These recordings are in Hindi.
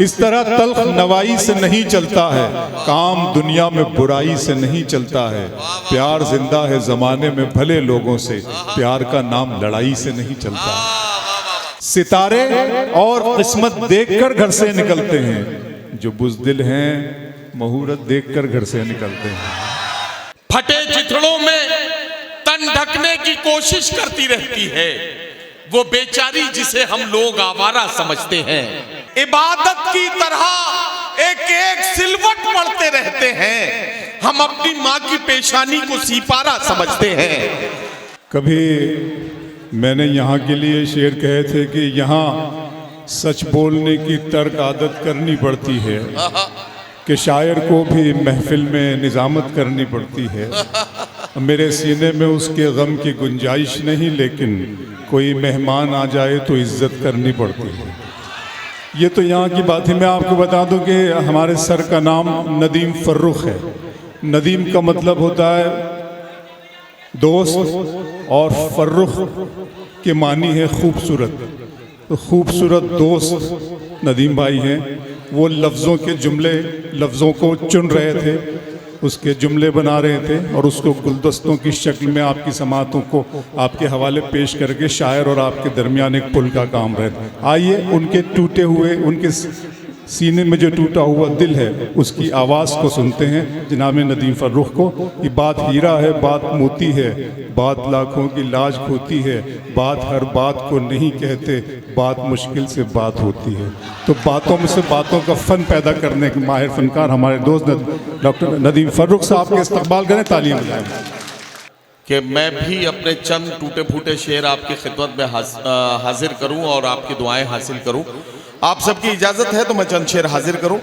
इस तरह तल्ख नवाई से नहीं चलता है, काम दुनिया में बुराई से नहीं चलता है। प्यार जिंदा है जमाने में भले लोगों से, प्यार का नाम लड़ाई से नहीं चलता है। सितारे और किस्मत देखकर घर से निकलते हैं, जो बुज़दिल हैं मुहूर्त देखकर घर से निकलते हैं। फटे चिथड़ों में तन ढकने की कोशिश करती रहती है वो बेचारी जिसे हम लोग आवारा समझते हैं। इबादत की तरह एक एक सिलवट पढ़ते रहते हैं, हम अपनी माँ की पेशानी को सिपारा समझते हैं। कभी मैंने यहाँ के लिए शेर कहे थे कि यहाँ सच बोलने की तर्क आदत करनी पड़ती है, कि शायर को भी महफिल में निजामत करनी पड़ती है। मेरे सीने में उसके गम की गुंजाइश नहीं, लेकिन कोई मेहमान आ जाए तो इज्जत करनी पड़ती है। ये तो यहाँ की बात है। मैं आपको बता दूं कि हमारे सर का नाम नदीम फर्रुख है। नदीम का मतलब होता है दोस्त, और फर्रुख के मानी है खूबसूरत। तो खूबसूरत दोस्त नदीम भाई हैं। वो लफ्ज़ों को चुन रहे थे, उसके जुमले बना रहे थे और उसको गुलदस्तों की शक्ल में आपकी समातों को आपके हवाले पेश करके शायर और आपके दरमियान एक पुल का काम रहे। आइए उनके टूटे हुए, उनके सीने में जो टूटा हुआ दिल है उसकी आवाज़ को सुनते हैं जनाब नदीम फर्रुख को। ये बात हीरा है, बात मोती है, बात लाखों की लाज खोती है, बात हर बात को नहीं कहते, बात मुश्किल से बात होती है। तो बातों में से बातों का फ़न पैदा करने के माहिर फनकार हमारे दोस्त डॉक्टर नदीम फर्रुख साहब के इस्तकबाल करें, तालियां बजाएं। कि मैं भी अपने चंद टूटे फूटे शेर आपकी खिदमत में हाजिर करूं और आपकी दुआएं हासिल करूं। आप सबकी इजाजत है तो मैं चंद शेर हाजिर करूं।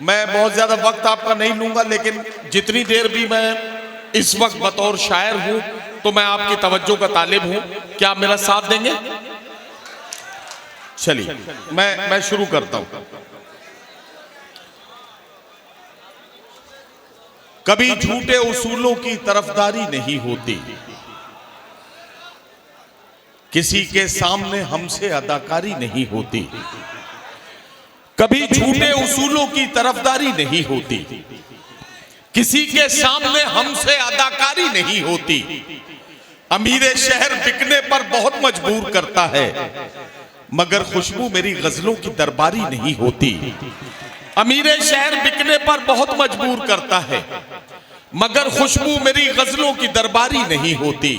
मैं बहुत ज्यादा वक्त आपका नहीं लूंगा, लेकिन जितनी देर भी मैं इस वक्त बतौर शायर हूं तो मैं आपकी तवज्जो का तालिब हूं। क्या आप मेरा साथ देंगे? चलिए मैं शुरू करता हूं। कभी झूठे उसूलों की तरफदारी नहीं होती, किसी के सामने हमसे अदाकारी नहीं होती। कभी झूठे उसूलों की तरफदारी नहीं होती, किसी के सामने हमसे अदाकारी नहीं होती। अमीरे शहर बिकने पर बहुत मजबूर करता है, मगर खुशबू मेरी गजलों की दरबारी नहीं होती। अमीरे शहर बिकने पर बहुत मजबूर करता है, मगर खुशबू मेरी गजलों की दरबारी नहीं होती।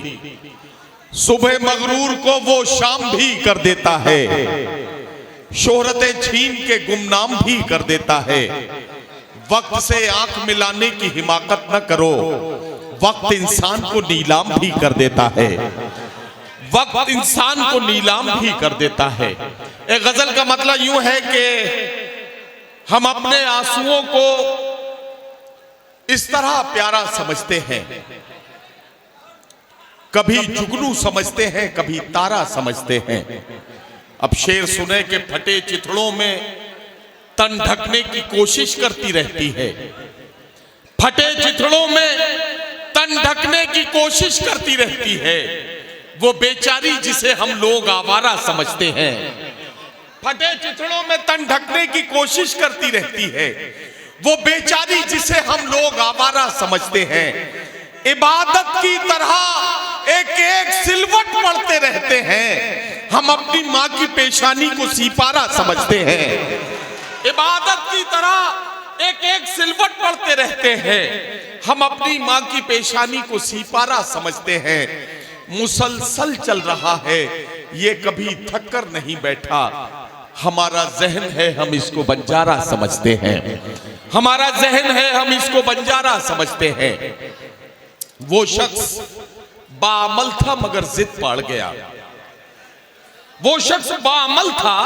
सुबह मगरूर को वो शाम भी कर देता है, शोहरतें छीन के गुमनाम भी कर देता है। वक्त से आंख मिलाने की हिमाकत न करो, वक्त इंसान को नीलाम भी कर देता है। वक्त इंसान को नीलाम भी कर देता है। एक गजल का मतलब यूं है कि हम अपने आंसुओं को इस तरह प्यारा समझते हैं, कभी जुगनू समझते हैं, कभी तारा समझते हैं। अब शेर सुने के फटे चिथड़ों में तन ढकने की कोशिश करती रहती है। फटे चिथड़ों में तन ढकने की कोशिश करती रहती है वो बेचारी जिसे हम लोग आवारा समझते हैं। फटे चिथड़ों में तन ढकने की कोशिश करती रहती है वो बेचारी जिसे हम लोग आवारा समझते हैं। इबादत की तरह एक एक सिलवट पढ़ते रहते हैं, हम अपनी माँ की पेशानी को सिपारा समझते हैं। इबादत की तरह एक एक सिलवट पढ़ते रहते हैं, हम अपनी माँ की पेशानी को सिपारा समझते हैं। मुसलसल चल रहा है ये कभी थक कर नहीं बैठा, हमारा जहन है हम इसको बंजारा समझते हैं। हमारा जहन है हम इसको बंजारा समझते हैं। वो शख्स बाअमल था मगर जिद पाड़ गया, वो शख्स बाअमल था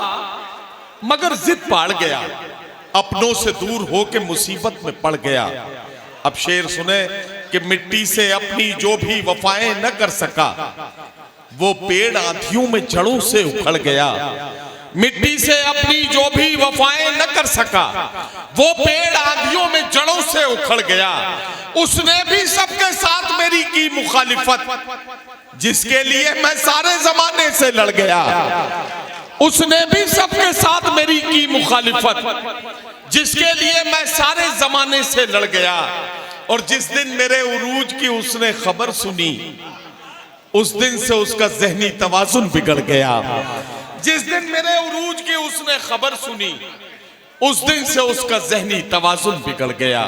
मगर जिद पाड़ गया, अपनों से दूर होके मुसीबत में पड़ गया। अब शेर सुने कि मिट्टी से अपनी जो भी वफाएं न कर सका, वो पेड़ आंधियों में जड़ों से उखड़ गया। मिट्टी से अपनी जो भी वफाएं न कर सका, वो पेड़ आंधियों में जड़ों से उखड़ गया। उसने भी सबके साथ मेरी की मुखालिफत, जिसके लिए मैं सारे जमाने से लड़ गया। उसने भी सबके साथ मेरी की मुखालिफत, जिसके लिए मैं सारे जमाने से लड़ गया। और जिस दिन मेरे उरूज की उसने खबर सुनी, उस दिन से उसका ज़हनी तवाजुन बिगड़ गया। जिस दिन मेरे उरूज की उसने खबर सुनी, उस दिन से उसका ज़हनी तवाजुन बिगड़ गया।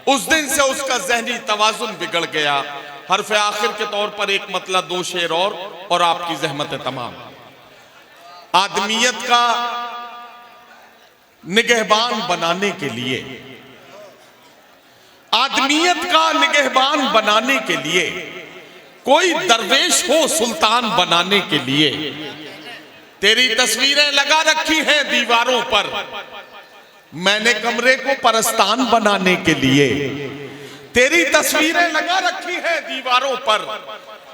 उस दिन से उसका ज़हनी तवाजुन बिगड़ गया। हर्फ आखिर के तौर पर एक मतला दो शेर और आपकी ज़हमत तमाम। आदमियत का निगहबान बनाने के लिए, आदमियत का निगहबान बनाने के लिए, कोई दरवेश हो सुल्तान बनाने के लिए, तेरी तस्वीरें लगा रखी हैं दीवारों पर, मैंने कमरे को परस्तान बनाने के लिए। तेरी तस्वीरें लगा रखी हैं दीवारों पर,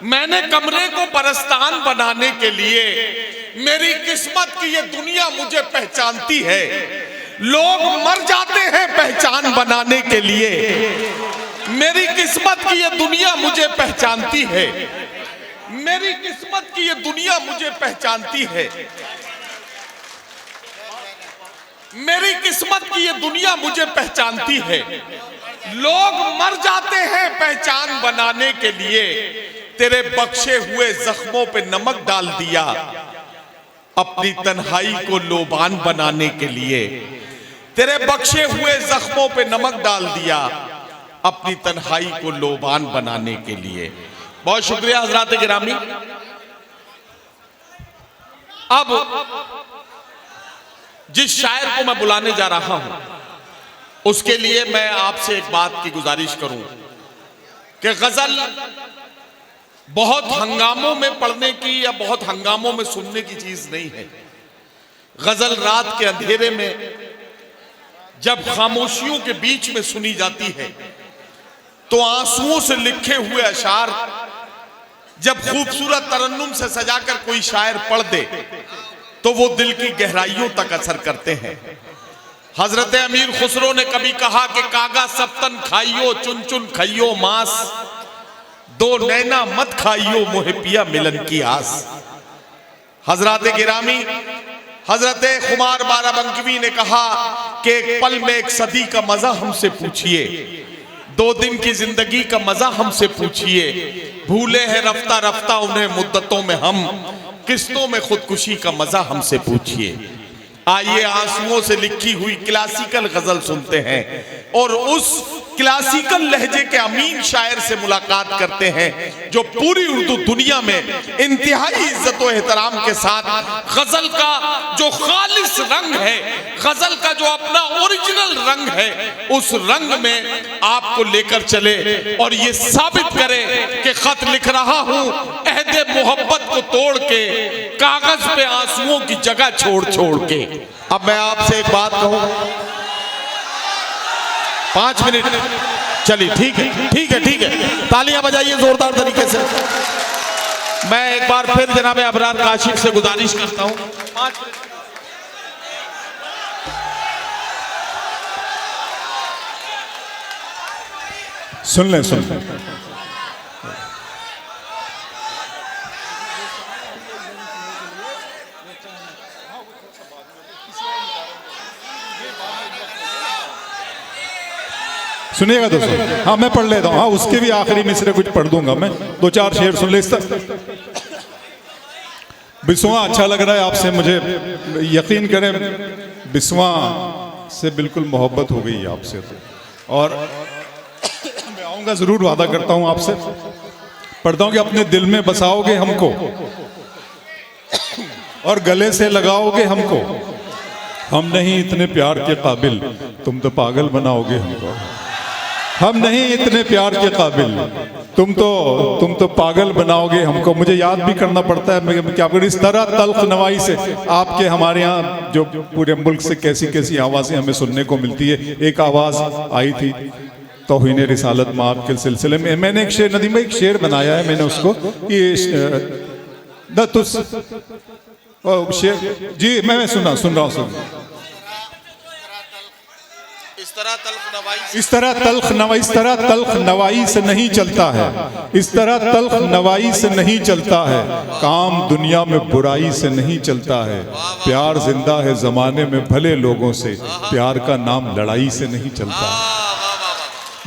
मैंने कमरे को परस्तान बनाने के लिए। मेरी किस्मत की ये दुनिया मुझे पहचानती है, लोग मर जाते हैं पहचान बनाने के लिए। मेरी किस्मत की ये दुनिया मुझे पहचानती है, मेरी किस्मत की ये दुनिया मुझे पहचानती है, मेरी किस्मत की ये दुनिया मुझे पहचानती है। लोग मर जाते हैं पहचान बनाने के लिए। तेरे बख्शे हुए जख्मों पे नमक डाल दिया, अपनी तन्हाई को लोबान बनाने के लिए। तेरे बख्शे हुए जख्मों पे नमक डाल दिया, अपनी तन्हाई को लोबान बनाने के लिए। बहुत शुक्रिया हजरात गिरामी। अब जिस शायर को मैं बुलाने जा रहा हूं, उसके लिए मैं आपसे एक बात की गुजारिश करूं कि गजल बहुत हंगामों में पढ़ने की या बहुत हंगामों में सुनने की चीज नहीं है। गजल रात के अंधेरे में जब खामोशियों के बीच में सुनी जाती है, तो आंसुओं से लिखे हुए अशार जब खूबसूरत तरन्नुम से सजाकर कोई शायर पढ़ दे, तो वो दिल की गहराइयों तक असर करते हैं। हजरत अमीर खुसरो ने कभी कहा कि कागा सप्तन खाइयो चुन चुन खाइयो मांस, दो नैना मत खाइयो मोहे पिया मिलन की आस। हजरत गिरामी हजरत खुमार बाराबंकवी ने कहा कि एक पल में एक सदी का मजा हमसे पूछिए, 2 दिन की जिंदगी का मजा हमसे पूछिए। भूले हैं रफ्ता रफ्ता उन्हें मुद्दतों में हम, किस्तों में खुदकुशी का मजा हमसे पूछिए। आइए आंसुओं से लिखी हुई क्लासिकल गजल सुनते हैं और उस क्लासिकल लहजे के अमीन शायर से मुलाकात करते हैं जो पूरी उर्दू दुनिया में इंतहाई इज्जत और एहतराम के साथ गजल का जो खालिस रंग है, गजल का जो अपना ओरिजिनल रंग है, उस रंग में आपको लेकर चले और ये साबित करे कि खत लिख रहा हूं अहदे मोहब्बत को तोड़ के, कागज पे आंसुओं की जगह छोड़ छोड़ के। अब मैं आपसे एक बात कहूं, 5 मिनट चलिए, ठीक है ठीक है ठीक है, तालियां बजाइए जोरदार तरीके से। मैं एक बार फिर जनाब अबरार काशिफ से गुजारिश करता हूं, 5 मिनट। सुन लें सुनिएगा दोस्तों। हाँ मैं पढ़ लेता हूँ, हाँ उसके भी आखिरी मिसरे कुछ पढ़ दूंगा मैं, 2-4 शेर सुन ले। बिस्वा अच्छा लग रहा है आपसे, मुझे यकीन करें बिस्वा से बिल्कुल मोहब्बत हो गई है आपसे, और मैं आऊँगा ज़रूर, वादा करता हूँ आपसे। पढ़ता हूँ कि अपने दिल में बसाओगे हमको और गले से लगाओगे हमको, हम नहीं इतने प्यार के काबिल, तुम तो पागल बनाओगे हमको। हम नहीं इतने प्यार के काबिल, तुम तो पागल बनाओगे हमको। मुझे याद भी करना पड़ता है मैं क्या करूं, इस तरह तल्ख नवाई से आपके हमारे यहाँ जो पूरे मुल्क से कैसी कैसी आवाज़ें हमें सुनने को मिलती है। एक आवाज़ आई थी तौहीन रिसालत माब के सिलसिले में, मैंने एक शेर, नदीम एक शेर बनाया है मैंने उसको, ये शेर जी मैं सुन रहा हूँ। इस तरह इस तरह तल्ख नवाई से नहीं चलता है। इस तरह तल्ख नवाई से नहीं चलता है। काम दुनिया में बुराई से नहीं चलता है। प्यार जिंदा है जमाने में भले लोगों से, प्यार का नाम लड़ाई से नहीं चलता है।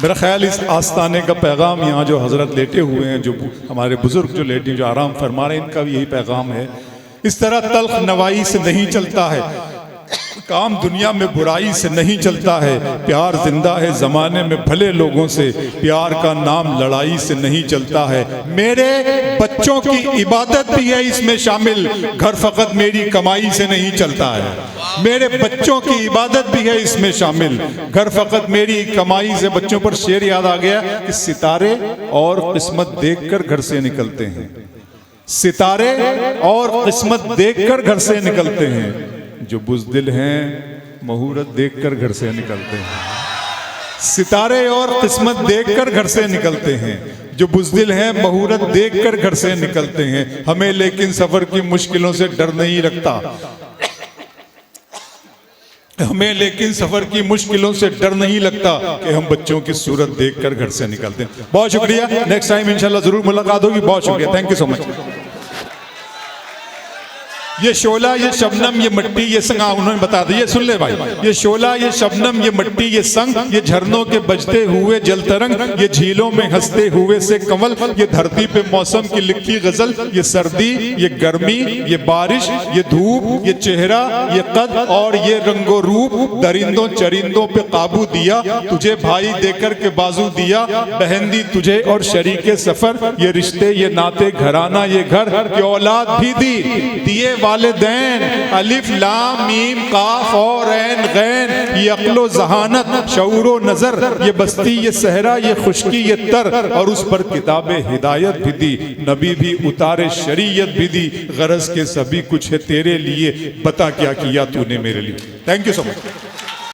मेरा ख्याल इस आस्ताने का पैगाम यहाँ जो हजरत लेटे हुए हैं, जो हमारे बुजुर्ग जो लेटे जो आराम फरमा रहे हैं, इनका भी यही पैगाम है। इस तरह तल्ख नवाई से नहीं चलता है, काम दुनिया में बुराई से नहीं चलता है। प्यार जिंदा है जमाने में भले लोगों से, प्यार का नाम लड़ाई से नहीं चलता है। मेरे बच्चों की इबादत भी है इसमें शामिल, घर फकत मेरी कमाई से नहीं चलता है। मेरे बच्चों की इबादत भी है इसमें शामिल, घर फकत मेरी कमाई से। बच्चों पर शेर याद आ गया कि सितारे और किस्मत देखकर घर से निकलते हैं। सितारे और किस्मत देखकर घर से निकलते हैं। जो बुज़दिल हैं मुहूर्त देखकर घर से निकलते हैं। सितारे और किस्मत देखकर घर से निकलते हैं। जो बुज़दिल हैं मुहूर्त देखकर घर से निकलते हैं। हमें लेकिन सफर की मुश्किलों से डर नहीं लगता। हमें लेकिन सफर की मुश्किलों से डर नहीं लगता कि हम बच्चों की सूरत देखकर घर से निकलते हैं। बहुत शुक्रिया। नेक्स्ट टाइम इंशाल्लाह जरूर मुलाकात होगी। बहुत शुक्रिया। Thank you so much. ये शोला, ये शबनम, ये मिट्टी, ये संग, उन्होंने बता दिया, सुन ले भाई। ये शोला, ये शबनम, ये मिट्टी, ये संग, ये झरनों के बजते हुए जल तरंग, ये झीलों में हंसते हुए से कंवल, ये धरती पे मौसम की लिखी गजल, ये सर्दी, ये गर्मी, ये बारिश, ये धूप, ये चेहरा, ये कद और ये रंगो रूप। दरिंदों चरिंदों पे काबू दिया, तुझे भाई देकर के बाजू दिया। बहन दी तुझे और शरीके सफर, ये रिश्ते, ये नाते, घराना, ये घर, ये औलाद भी दी, दिए वालिदैन। अलिफ लाम मीम काफ और ऐन गैन, ये अक्लो जहानत, शऊरो नजर, ये बस्ती, ये सहरा, ये खुशकी, ये तर, और उस पर किताबे हिदायत भी दी, नबी भी उतारे, शरीयत भी दी। गरज के सभी कुछ है तेरे लिए, बता क्या किया तूने मेरे लिए। Thank you so much.